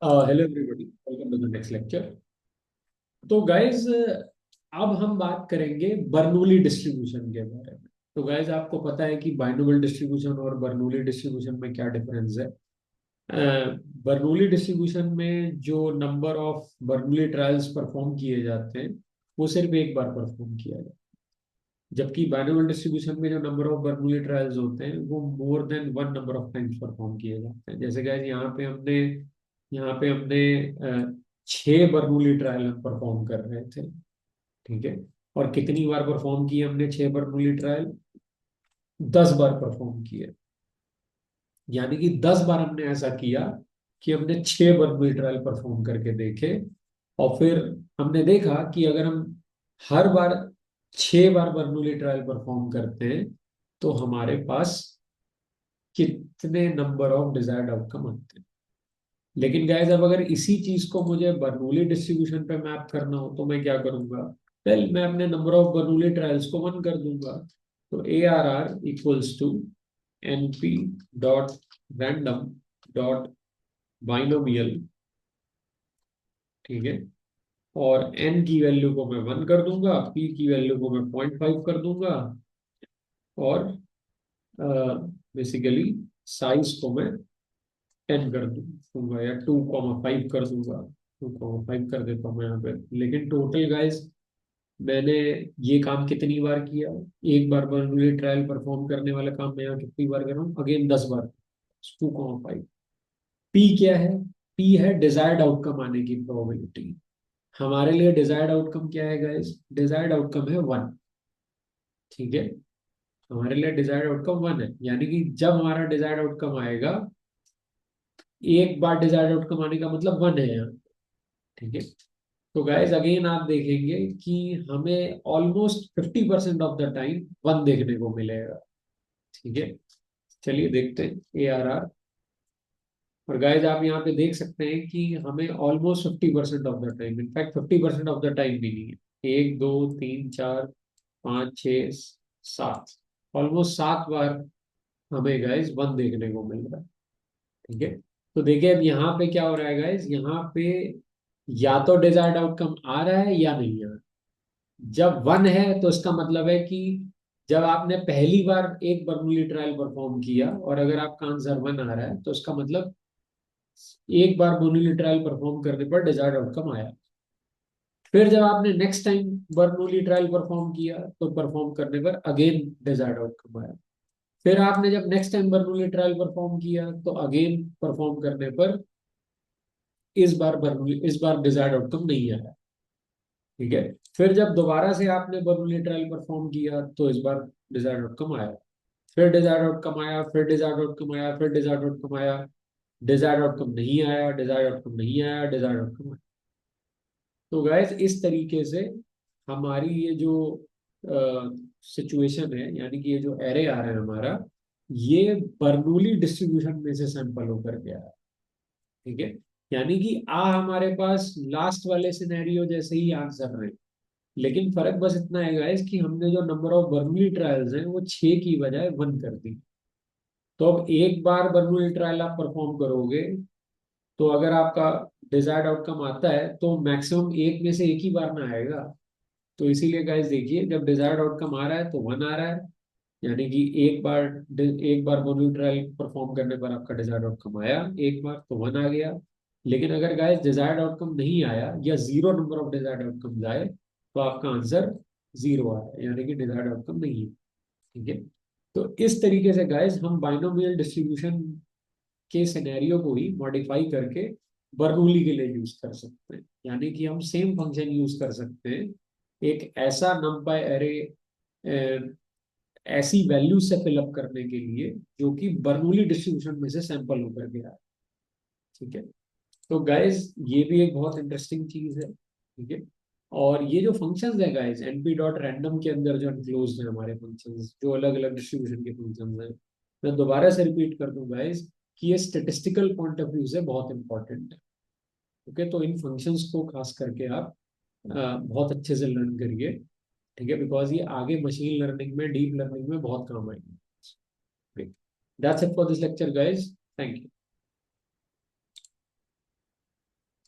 Hello everybody, welcome to the next lecture. तो guys, अब हम बात करेंगे बर्नूली डिस्ट्रीब्यूशन के बारे में। तो गाइज, आपको पता है कि बाइनोमियल डिस्ट्रीब्यूशन और बर्नूली डिस्ट्रीब्यूशन में क्या डिफरेंस है। बर्नूली डिस्ट्रीब्यूशन में जो नंबर ऑफ बर्नूली ट्रायल्स परफॉर्म किए जाते हैं वो सिर्फ एक बार परफॉर्म किया जाता है, जबकि बाइनोमियल डिस्ट्रीब्यूशन में जो नंबर ऑफ बर्नूली ट्रायल्स होते हैं वो more than one number of times perform किए जाते हैं। जैसे गाइज, यहाँ पे हमने 6 बर्नूली ट्रायल हम परफॉर्म कर रहे थे। ठीक है। और कितनी बार परफॉर्म किए हमने 6 बर्नूली ट्रायल? 10 बार परफॉर्म किए। यानी कि 10 बार हमने ऐसा किया कि हमने 6 बर्नूली ट्रायल परफॉर्म करके देखे। और फिर हमने देखा कि अगर हम हर बार 6 बार बर्नूली ट्रायल परफॉर्म करते हैं तो हमारे पास कितने नंबर ऑफ डिजायर्ड आउटकम आते हैं। लेकिन गाइस, अब अगर इसी चीज को मुझे बर्नूली डिस्ट्रीब्यूशन पे मैप करना हो तो मैं क्या करूंगा? वेल, मैं अपने नंबर ऑफ बर्नूली ट्रायल्स को 1 कर दूंगा। तो ARR equals to NP dot random dot binomial. ठीक है। और N की वैल्यू को मैं 1 कर दूंगा, P की वैल्यू को मैं 0.5 कर दूंगा, और बेसिकली साइज को मैं 10 कर दूंगा या 2,5 कर दूंगा। 2,5 कर देता हूँ मैं यहाँ पे। लेकिन टोटल गाइस, मैंने ये काम कितनी बार किया? एक बार बर्नूली ट्रायल परफॉर्म करने वाला काम मैं यहाँ कितनी बार कर रहा हूँ? अगेन 10 बार। 2,5। पी क्या है? पी है डिजायर्ड आउटकम आने की प्रोबेबिलिटी। हमारे लिए डिजायर्ड आउटकम क्या है गाइस? डिजायर्ड आउटकम है 1। ठीक है। हमारे लिए डिजायर्ड आउटकम 1 है, यानी कि जब हमारा डिजायर्ड आउटकम आएगा, एक बार डिजायर्ड आउटकम आने का मतलब 1 है यहाँ। ठीक है। तो गाइस, अगेन आप देखेंगे कि हमें ऑलमोस्ट 50% ऑफ द टाइम 1 देखने को मिलेगा। ठीक है। चलिए देखते हैं ARR। और गाइस, आप यहाँ पे देख सकते हैं कि हमें almost 50% of the time, in fact 50% of the time भी नहीं है, 1, 2, 3, 4, 5, 6, 7, ऑलमोस्ट 7 बार हमें गाइस 1 देखने को मिल रहा है। ठीक है। तो देखिए, अब यहाँ पे क्या हो रहा है गाइस, यहाँ पे या तो डिजायर्ड आउटकम आ रहा है या नहीं आ रहा है। जब 1 है तो इसका मतलब है कि जब आपने पहली बार एक बर्नूली ट्रायल परफॉर्म किया और अगर आपका आंसर 1 आ रहा है तो इसका मतलब एक बार बर्नूली ट्रायल परफॉर्म करने पर डिजायर्ड आउटकम आया। फिर जब आपने नेक्स्ट टाइम बर्नूली ट्रायल परफॉर्म किया तो परफॉर्म करने पर अगेन डिजायर्ड आउटकम आया। फिर आपने जब नेक्स्ट टाइम बर्नूली ट्रायल परफॉर्म किया तो अगेन परफॉर्म करने पर इस बार डिजायर्ड आउटकम नहीं आया। ठीक है। फिर जब दोबारा से आपने बर्नूली ट्रायल परफॉर्म किया तो इस बार डिजायर्ड आउटकम आया। फिर डिजायर्ड आउटकम आया, फिर डिजायर्ड आउटकम आया, फिर डिजायर्ड आउटकम आया, डिजायर्ड आउटकम नहीं आया, डिजायर्ड आउटकम नहीं आया, डिजायर्ड आउटकम आया। तो गाइस, इस तरीके से हमारी ये जो सिचुएशन है, यानी कि ये जो एरे आ रहा है हमारा, ये बर्नूली डिस्ट्रीब्यूशन में से सैंपल होकर के आया। ठीक है। यानी कि हमारे पास लास्ट वाले सिनेरियो जैसे ही आंसर रहे, लेकिन फर्क बस इतना है गाइस कि हमने जो नंबर ऑफ बर्नूली ट्रायल्स हैं वो 6 की बजाय 1 कर दी। तो अब एक बार बर्नूली ट्रायल आप परफॉर्म करोगे तो अगर आपका डिजायर्ड आउटकम आता है तो मैक्सिमम एक में से एक ही बार ना आएगा। तो इसीलिए गाइस देखिए, जब डिजायर्ड आउटकम आ रहा है तो 1 आ रहा है, यानी कि एक बार बर्नूली ट्रायल परफॉर्म करने पर आपका डिजायर्ड आउटकम आया, एक बार तो 1 आ गया। लेकिन अगर गाइस डिजायर्ड आउटकम नहीं आया या zero number of desired outcome आए तो आपका आंसर 0 आया, यानी कि डिजायर्ड आउटकम नहीं है। ठीक है। तो इस तरीके से गाइस हम बाइनोमियल डिस्ट्रीब्यूशन के सिनेरियो को ही मॉडिफाई करके बर्नूली के लिए यूज कर सकते हैं। यानी कि हम सेम फंक्शन यूज कर सकते हैं एक ऐसा नंपाई एरे ऐसी वैल्यू से फिलअप करने के लिए जो कि बर्नूली डिस्ट्रीब्यूशन में से सैंपल होकर के आए। ठीक है। तो गाइज, ये भी एक बहुत इंटरेस्टिंग चीज है। ठीक है। और ये जो फंक्शंस है गाइज, np डॉट रैंडम के अंदर जो एनक्लोज है हमारे फंक्शंस, जो अलग अलग डिस्ट्रीब्यूशन के फंक्शंस हैं, मैं दोबारा से रिपीट कर दूं गाइज कि ये स्टेटिस्टिकल पॉइंट ऑफ व्यू से बहुत इंपॉर्टेंट है। ओके। तो इन फंक्शंस को खास करके आप बहुत अच्छे से लर्न करिए। ठीक है। बिकॉज ये आगे मशीन लर्निंग में, डीप लर्निंग में बहुत काम आएंगे। That's it for this lecture guys. Thank you.